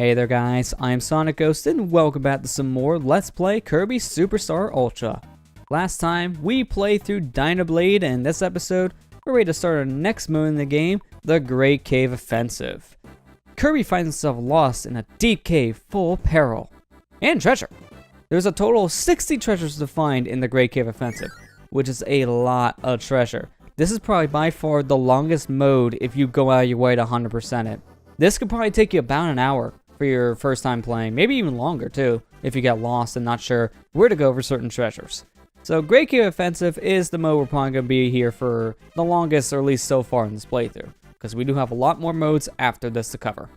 Hey there guys, I'm SonicGhost and welcome back to some more Let's Play Kirby Superstar Ultra. Last time we played through Dynablade, and this episode we're ready to start our next mode in the game, the Great Cave Offensive. Kirby finds himself lost in a deep cave full of peril and treasure. There's a total of 60 treasures to find in the Great Cave Offensive, which is a lot of treasure. This is probably by far the longest mode if you go out of your way to 100% it. This could probably take you about an hour for your first time playing, maybe even longer too, if you get lost and not sure where to go for certain treasures. So Great Cave Offensive is the mode we're probably going to be here for the longest, or at least so far in this playthrough, because we do have a lot more modes after this to cover.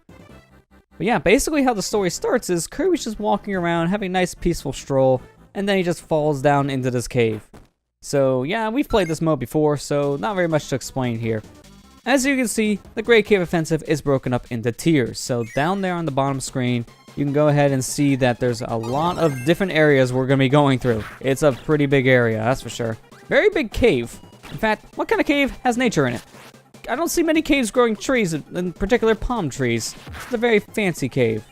But yeah, basically how the story starts is Kirby's just walking around, having a nice peaceful stroll, and then he just falls down into this cave. So yeah, we've played this mode before, so not very much to explain here. As you can see, the Great Cave Offensive is broken up into tiers. So down there on the bottom screen, you can go ahead and see that there's a lot of different areas we're going to be going through. It's a pretty big area, that's for sure. Very big cave. In fact, what kind of cave has nature in it? I don't see many caves growing trees, in particular palm trees. It's a very fancy cave.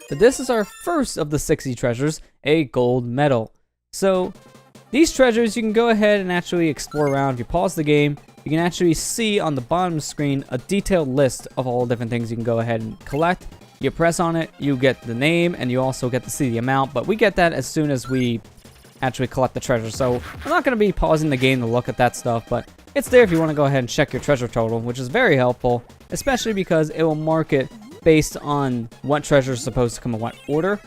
But this is our first of the 60 treasures, a gold medal. So these treasures you can go ahead and actually explore around. If you pause the game, you can actually see on the bottom screen a detailed list of all the different things you can go ahead and collect. You press on it, you get the name, and you also get to see the amount, but we get that as soon as we actually collect the treasure. So I'm not going to be pausing the game to look at that stuff, but it's there if you want to go ahead and check your treasure total, which is very helpful, especially because it will mark it based on what treasure is supposed to come in what order.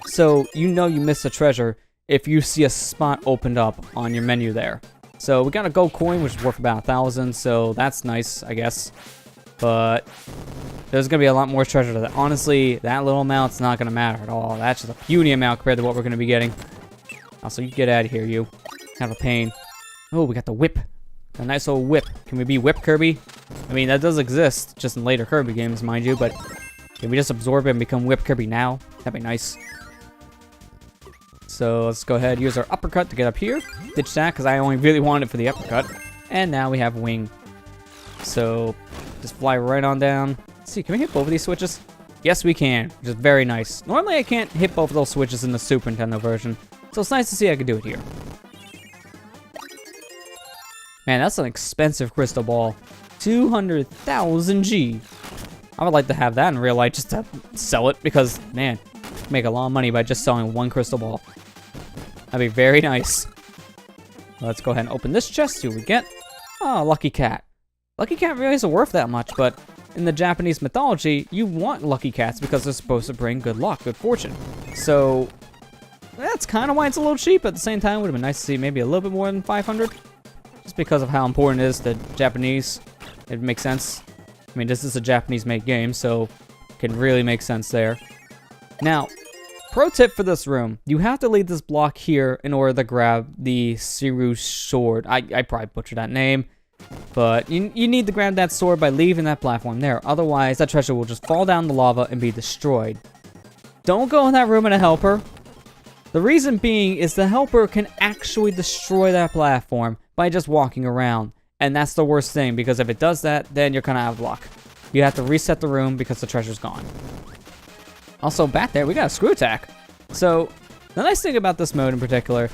So you know you missed a treasure if you see a spot opened up on your menu there. So we got a gold coin, which is worth about 1,000, so that's nice, I guess. But there's going to be a lot more treasure to that. Honestly, that little amount's not going to matter at all. That's just a puny amount compared to what we're going to be getting. Also, you get out of here, you. Have a pain. Oh, we got the whip. A nice old whip. Can we be Whip Kirby? I mean, that does exist, just in later Kirby games, mind you, but can we just absorb it and become Whip Kirby now? That'd be nice. So let's go ahead and use our uppercut to get up here. Ditch that because I only really wanted it for the uppercut. And now we have wing. So just fly right on down. Let's see, can we hit both of these switches? Yes, we can, which is very nice. Normally I can't hit both of those switches in the Super Nintendo version. So it's nice to see I can do it here. Man, that's an expensive crystal ball. 200,000 G. I would like to have that in real life just to sell it because, man, make a lot of money by just selling one crystal ball. That'd be very nice. Let's go ahead and open this chest, see what we get. Oh, Lucky Cat. Lucky Cat really isn't worth that much, but in the Japanese mythology, you want Lucky Cats because they're supposed to bring good luck, good fortune. So that's kind of why it's a little cheap. At the same time, it would have been nice to see maybe a little bit more than 500. Just because of how important it is to Japanese. It makes sense. I mean, this is a Japanese-made game, so it can really make sense there. Now, pro tip for this room, you have to leave this block here in order to grab the Siru sword. I probably butchered that name, but you need to grab that sword by leaving that platform there. Otherwise, that treasure will just fall down the lava and be destroyed. Don't go in that room and a helper. The reason being is the helper can actually destroy that platform by just walking around. And that's the worst thing, because if it does that, then you're kind of out of luck. You have to reset the room because the treasure's gone. Also, back there, we got a screw attack. So, the nice thing about this mode in particular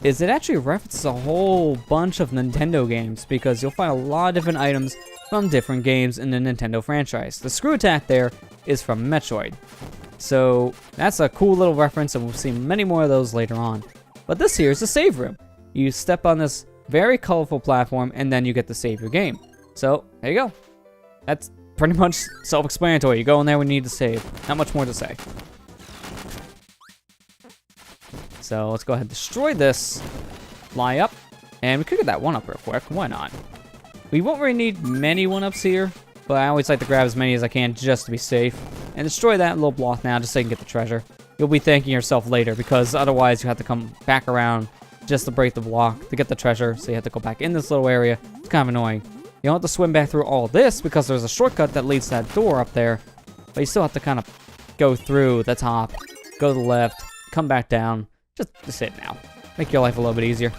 is it actually references a whole bunch of Nintendo games, because you'll find a lot of different items from different games in the Nintendo franchise. The screw attack there is from Metroid. So, that's a cool little reference, and we'll see many more of those later on. But this here is the save room. You step on this very colorful platform, and then you get to save your game. So, there you go. That's pretty much self-explanatory. You go in there when you need to save. Not much more to say. So let's go ahead and destroy this. Fly up. And we could get that one up real quick. Why not? We won't really need many one-ups here, but I always like to grab as many as I can just to be safe. And destroy that little block now just so you can get the treasure. You'll be thanking yourself later because otherwise you have to come back around just to break the block to get the treasure. So you have to go back in this little area. It's kind of annoying. You don't have to swim back through all this because there's a shortcut that leads to that door up there. But you still have to kind of go through the top, go to the left, come back down. Just hit now. Make your life a little bit easier.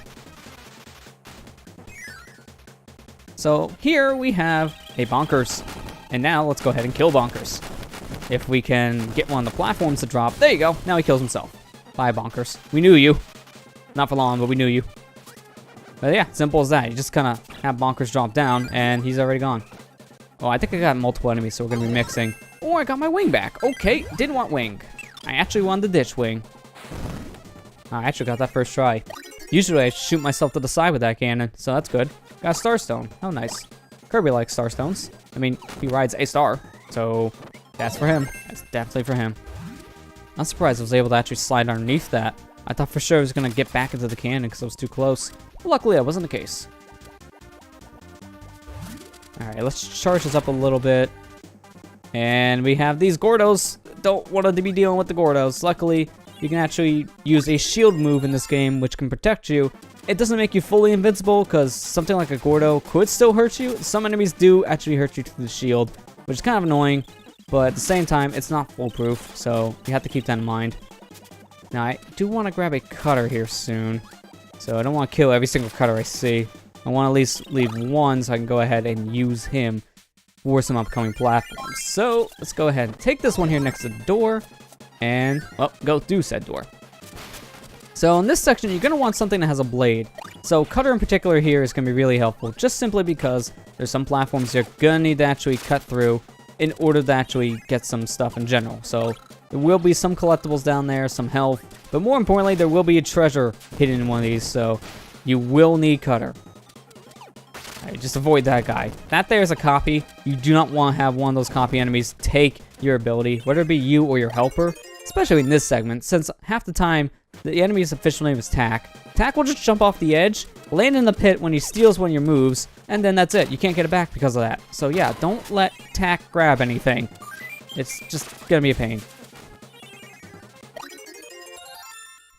So here we have a Bonkers. And now let's go ahead and kill Bonkers. if we can get one of the platforms to drop. There you go. Now he kills himself. Bye, Bonkers. We knew you. Not for long, but we knew you. But yeah, simple as that. You just kind of have Bonkers drop down, and he's already gone. Oh, I think I got multiple enemies, so we're going to be mixing. Oh, I got my wing back. Okay, didn't want wing. I actually wanted the ditch wing. I actually got that first try. Usually I shoot myself to the side with that cannon, so that's good. Got a Starstone. How nice. Kirby likes Starstones. I mean, he rides a star, so that's for him. That's definitely for him. I'm surprised I was able to actually slide underneath that. I thought for sure I was going to get back into the cannon because I was too close. But luckily, that wasn't the case. Alright, let's charge this up a little bit. And we have these Gordos. Don't want to be dealing with the Gordos. Luckily, you can actually use a shield move in this game, which can protect you. It doesn't make you fully invincible, because something like a Gordo could still hurt you. Some enemies do actually hurt you through the shield, which is kind of annoying. But at the same time, it's not foolproof, so you have to keep that in mind. Now, I do want to grab a cutter here soon. So I don't want to kill every single cutter I see. I want to at least leave one so I can go ahead and use him for some upcoming platforms. So let's go ahead and take this one here next to the door. And, well, go through said door. So in this section, you're going to want something that has a blade. So cutter in particular here is going to be really helpful, just simply because there's some platforms you're going to need to actually cut through in order to actually get some stuff in general. So there will be some collectibles down there, some health, but more importantly, there will be a treasure hidden in one of these, so you will need cutter. Alright, just avoid that guy. That there is a copy. You do not want to have one of those copy enemies take your ability, whether it be you or your helper, especially in this segment, since half the time, the enemy's official name is Tack. Tack will just jump off the edge, land in the pit when he steals one of your moves, and then that's it. You can't get it back because of that. So yeah, don't let Tack grab anything. It's just gonna be a pain.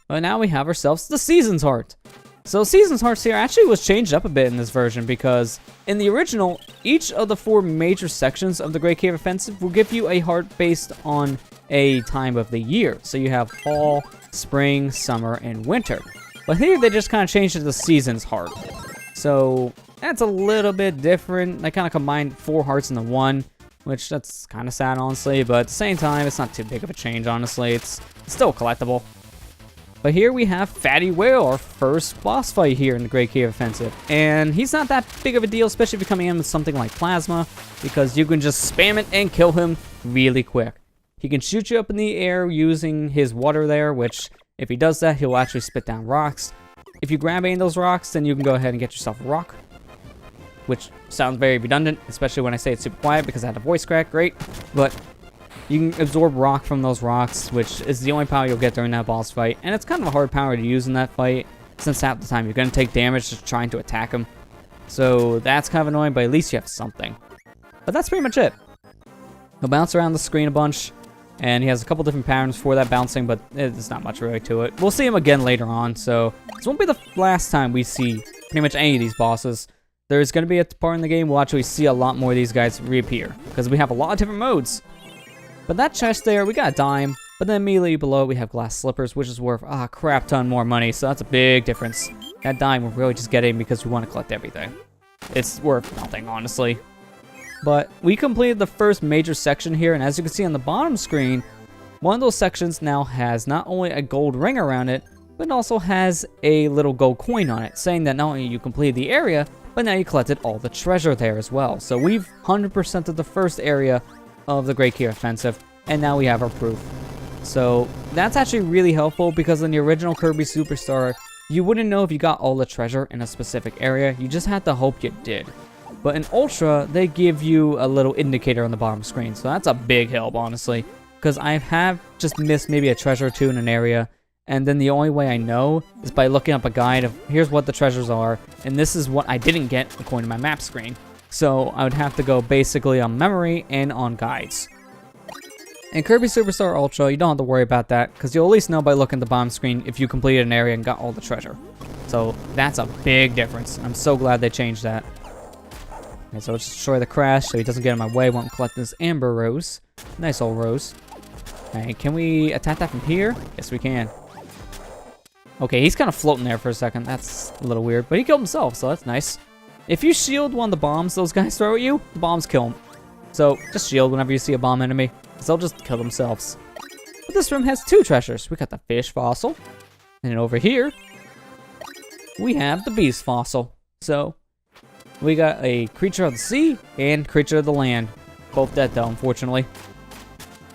But now we have ourselves the Season's Heart. So Season's Hearts here actually was changed up a bit in this version, because in the original, each of the 4 major sections of the Great Cave Offensive will give you a heart based on a time of the year. So you have fall, spring, summer, and winter. But here they just kind of changed it to the Season's Heart. So that's a little bit different. They kind of combined 4 hearts into one, which that's kind of sad, honestly. But at the same time, it's not too big of a change, honestly. It's still collectible. But here we have Fatty Whale, our first boss fight here in the Great Cave Offensive. And he's not that big of a deal, especially if you're coming in with something like Plasma, because you can just spam it and kill him really quick. He can shoot you up in the air using his water there, which if he does that, he'll actually spit down rocks. If you grab any of those rocks, then you can go ahead and get yourself a rock, which sounds very redundant, especially when I say it's super quiet because I had a voice crack, great. But you can absorb rock from those rocks, which is the only power you'll get during that boss fight. And it's kind of a hard power to use in that fight, since half the time you're going to take damage just trying to attack him. So that's kind of annoying, but at least you have something. But that's pretty much it. He'll bounce around the screen a bunch, and he has a couple different patterns for that bouncing, but there's not much really to it. We'll see him again later on, so this won't be the last time we see pretty much any of these bosses. There's going to be a part in the game we'll actually see a lot more of these guys reappear, because we have a lot of different modes. But that chest there, we got a dime, but then immediately below we have glass slippers, which is worth a crap ton more money, so that's a big difference. That dime we're really just getting because we want to collect everything. It's worth nothing, honestly. But we completed the first major section here, and as you can see on the bottom screen, one of those sections now has not only a gold ring around it, but it also has a little gold coin on it, saying that not only you completed the area, but now you collected all the treasure there as well. So we've 100%ed the first area of the Great Cave Offensive, and now we have our proof. So that's actually really helpful, because in the original Kirby Superstar, you wouldn't know if you got all the treasure in a specific area, you just had to hope you did. But in Ultra, they give you a little indicator on the bottom screen, so that's a big help, honestly, because I have just missed maybe a treasure or two in an area, and then the only way I know is by looking up a guide of here's what the treasures are, and this is what I didn't get according to my map screen. So I would have to go basically on memory and on guides. In Kirby Superstar Ultra, you don't have to worry about that, because you'll at least know by looking at the bottom screen if you completed an area and got all the treasure. So that's a big difference. I'm so glad they changed that. Okay, so let's destroy the crash so he doesn't get in my way. Won't collect this amber rose. Nice old rose. Okay, can we attack that from here? Yes, we can. Okay, he's kind of floating there for a second. That's a little weird, but he killed himself, so that's nice. If you shield one of the bombs those guys throw at you, the bombs kill them. So just shield whenever you see a bomb enemy. because they'll just kill themselves. But this room has 2 treasures. We got the fish fossil, and over here, we have the beast fossil. So, we got a creature of the sea and creature of the land. Both dead though, unfortunately.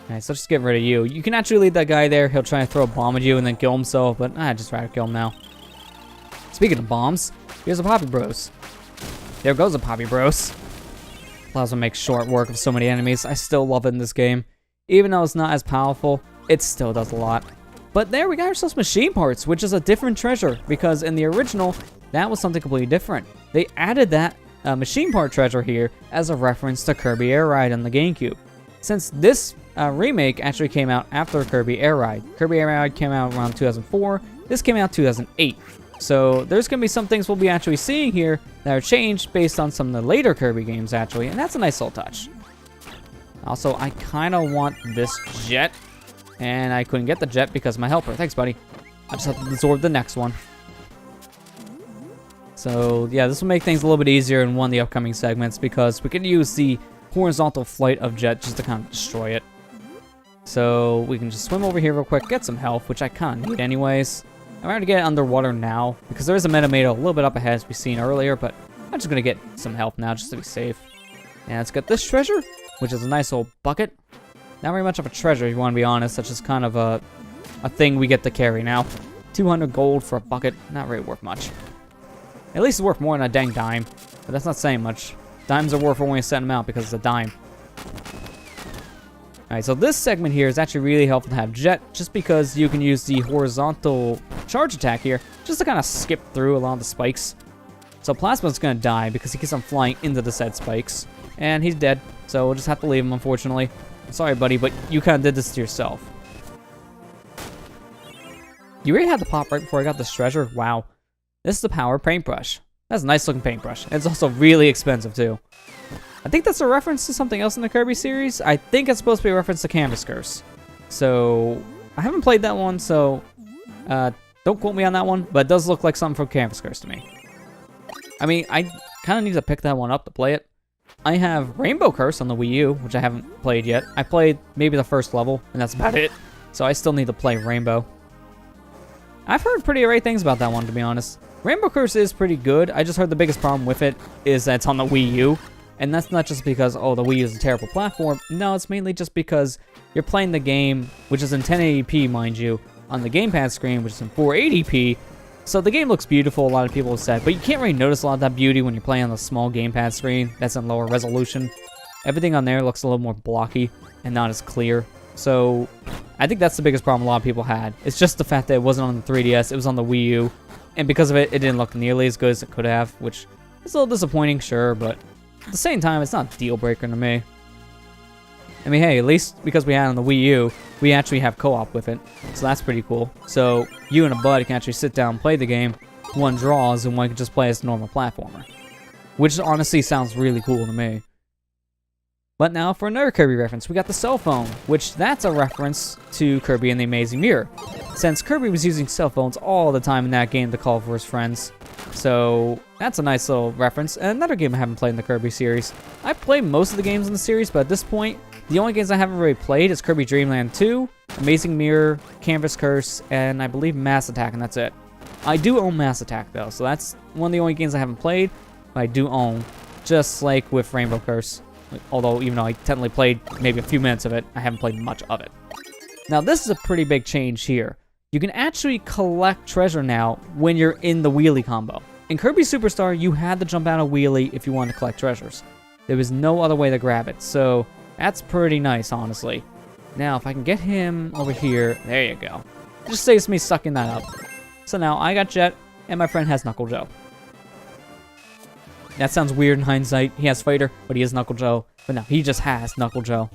Alright, so let's just get rid of you. You can actually leave that guy there. He'll try to throw a bomb at you and then kill himself, but I'd just rather kill him now. Speaking of bombs, here's a Poppy Bros. There goes a Poppy Bros. Plasma makes short work of so many enemies. I still love it in this game. Even though it's not as powerful, it still does a lot. But there we got ourselves machine parts, which is a different treasure, because in the original, that was something completely different. They added that machine part treasure here as a reference to Kirby Air Ride on the GameCube. Since this remake actually came out after Kirby Air Ride. Kirby Air Ride came out around 2004. This came out 2008. So there's going to be some things we'll be actually seeing here that are changed based on some of the later Kirby games actually, and that's a nice little touch. Also, I kind of want this jet, and I couldn't get the jet because of my helper. Thanks, buddy. I just have to absorb the next one. So yeah, this will make things a little bit easier in one of the upcoming segments because we can use the horizontal flight of jet just to kind of destroy it. So we can just swim over here real quick, get some health, which I kind of need anyways. I'm going to get underwater now because there is a Metamato a little bit up ahead as we've seen earlier, but I'm just going to get some health now just to be safe. And let's get this treasure, which is a nice old bucket. Not very much of a treasure, if you want to be honest. That's just kind of a thing we get to carry now. 200 gold for a bucket, not really worth much. At least it's worth more than a dang dime, but that's not saying much. Dimes are worth only a certain amount because it's a dime. Alright, so this segment here is actually really helpful to have jet, just because you can use the horizontal charge attack here, just to kind of skip through a lot of the spikes. So Plasma's going to die because he keeps on flying into the said spikes, and he's dead, so we'll just have to leave him, unfortunately. I'm sorry, buddy, but you kind of did this to yourself. You really had to pop right before I got this treasure? Wow. This is the power paintbrush. That's a nice looking paintbrush. And it's also really expensive too. I think that's a reference to something else in the Kirby series. I think it's supposed to be a reference to Canvas Curse. So, I haven't played that one, so don't quote me on that one, but it does look like something from Canvas Curse to me. I mean, I kind of need to pick that one up to play it. I have Rainbow Curse on the Wii U, which I haven't played yet. I played maybe the first level, and that's about it. So I still need to play Rainbow. I've heard pretty great things about that one, to be honest. Rainbow Curse is pretty good. I just heard the biggest problem with it is that it's on the Wii U. And that's not just because, oh, the Wii U is a terrible platform. No, it's mainly just because you're playing the game, which is in 1080p, mind you, on the gamepad screen, which is in 480p. So the game looks beautiful, a lot of people have said, but you can't really notice a lot of that beauty when you're playing on the small gamepad screen that's in lower resolution. Everything on there looks a little more blocky and not as clear. So I think that's the biggest problem a lot of people had. It's just the fact that it wasn't on the 3DS, it was on the Wii U. And because of it, it didn't look nearly as good as it could have, which is a little disappointing, sure, but at the same time, it's not a deal breaker to me. I mean, hey, at least because we had it on the Wii U, we actually have co-op with it, so that's pretty cool. So you and a bud can actually sit down and play the game, one draws, and one can just play as a normal platformer. Which honestly sounds really cool to me. But now for another Kirby reference, we got the cell phone, which that's a reference to Kirby and the Amazing Mirror, since Kirby was using cell phones all the time in that game to call for his friends. So that's a nice little reference, and another game I haven't played in the Kirby series. I've played most of the games in the series, but at this point, the only games I haven't really played is Kirby Dream Land 2, Amazing Mirror, Canvas Curse, and I believe Mass Attack, and that's it. I do own Mass Attack though, so that's one of the only games I haven't played, but I do own, just like with Rainbow Curse. Although, even though I technically played maybe a few minutes of it, I haven't played much of it. Now, this is a pretty big change here. You can actually collect treasure now when you're in the wheelie combo. In Kirby Superstar, you had to jump out a wheelie if you wanted to collect treasures. There was no other way to grab it, so that's pretty nice, honestly. Now, if I can get him over here, there you go. It just saves me sucking that up. So now, I got Jet, and my friend has Knuckle Joe. That sounds weird in hindsight. He has Fighter, but he is Knuckle Joe. But no, he just has Knuckle Joe.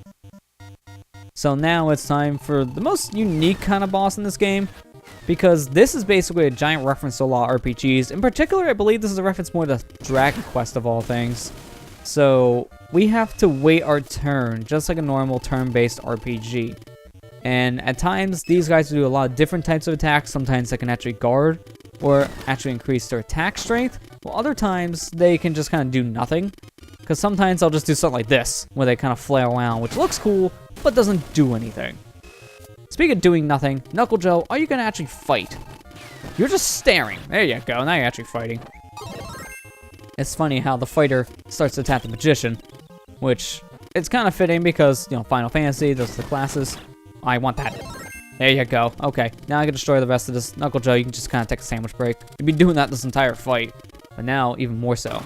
So now it's time for the most unique kind of boss in this game, because this is basically a giant reference to a lot of RPGs. In particular, I believe this is a reference more to Dragon Quest of all things. So we have to wait our turn, just like a normal turn-based RPG. And at times, these guys do a lot of different types of attacks. Sometimes they can actually guard, or actually increase their attack strength, while other times they can just kind of do nothing. Because sometimes they'll just do something like this, where they kind of flail around, which looks cool, but doesn't do anything. Speaking of doing nothing, Knuckle Joe, are you gonna actually fight? You're just staring. There you go, now you're actually fighting. It's funny how the fighter starts to attack the magician, which it's kind of fitting because, you know, Final Fantasy, those are the classes. I want that. There you go. Okay, now I can destroy the rest of this. Knuckle Joe, you can just kind of take a sandwich break. You've been doing that this entire fight, but now even more so.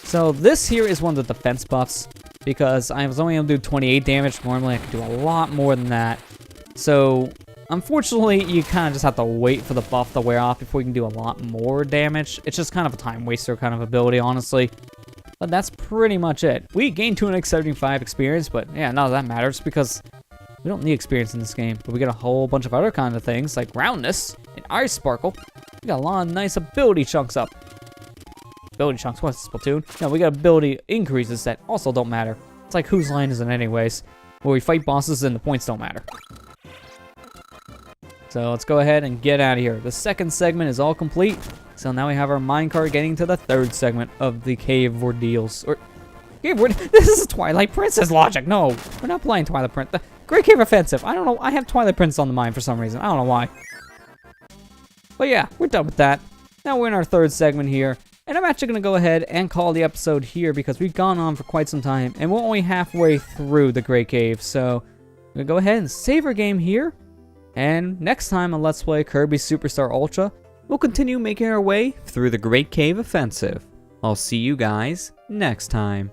So this here is one of the defense buffs, because I was only able to do 28 damage. Normally I could do a lot more than that. So unfortunately, you kind of just have to wait for the buff to wear off before you can do a lot more damage. It's just kind of a time waster kind of ability, honestly. But that's pretty much it. We gained 275 experience, but yeah, none of that matters because we don't need experience in this game. But we got a whole bunch of other kind of things like roundness and ice sparkle. We got a lot of nice ability chunks up. Ability chunks, what's Splatoon? No, we got ability increases that also don't matter. It's like whose line is it anyways? Where we fight bosses and the points don't matter. So let's go ahead and get out of here. The second segment is all complete. So now we have our minecart getting to the third segment of the Cave Ordeals. This is Twilight Princess logic. No, we're not playing Twilight Princess. The Great Cave Offensive. I don't know. I have Twilight Princess on the mind for some reason. I don't know why. But yeah, we're done with that. Now we're in our third segment here. And I'm actually going to go ahead and call the episode here because we've gone on for quite some time. And we're only halfway through the Great Cave. So I'm going to go ahead and save our game here. And next time on Let's Play Kirby Superstar Ultra, we'll continue making our way through the Great Cave Offensive. I'll see you guys next time.